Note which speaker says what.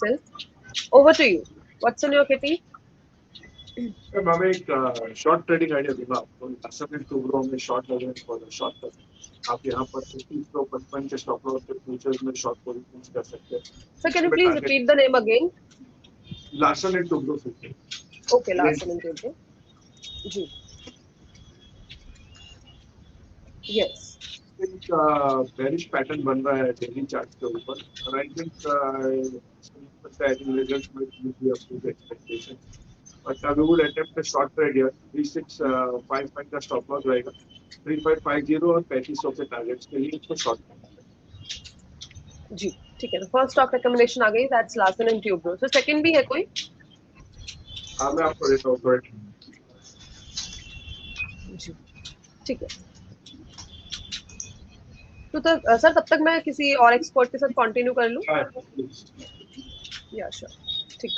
Speaker 1: itself. Over to you. What's in your kitty?
Speaker 2: मैं एक short trading idea दूंगा आपको। लास्ट में 2 में शॉर्ट लगेंगे फॉर शॉर्ट टर्म। आप यहाँ पर 3355 के स्टॉप लॉस के फ्यूचर्स में शॉर्ट पोजीशंस कर सकते हैं।
Speaker 1: Sir, can you please repeat the name again?
Speaker 2: Last में 250।
Speaker 1: Okay, last one into जी. Yes.
Speaker 2: एक बेरिश पैटर्न बन रहा है डेली चार्ट के ऊपर और आई थिंक रिजल्ट्स में be up to the expectation. But we would attempt a short trade here. 3655 का स्टॉप लॉस रहेगा। 3550 और 3500 के टारगेट्स के लिए इसको शॉर्ट
Speaker 1: जी ठीक है। तो फर्स्ट स्टॉक रिकमेंडेशन आ गई, that's Larsen and Toubro. So second भी है कोई?
Speaker 2: हाँ मैं आपको देता हूँ थोड़ा।
Speaker 1: जी ठीक है। तो सर तब तक मैं किसी और एक्सपर्ट के साथ कंटिन्यू कर लूं?
Speaker 2: हाँ,
Speaker 1: या श्योर। ठीक।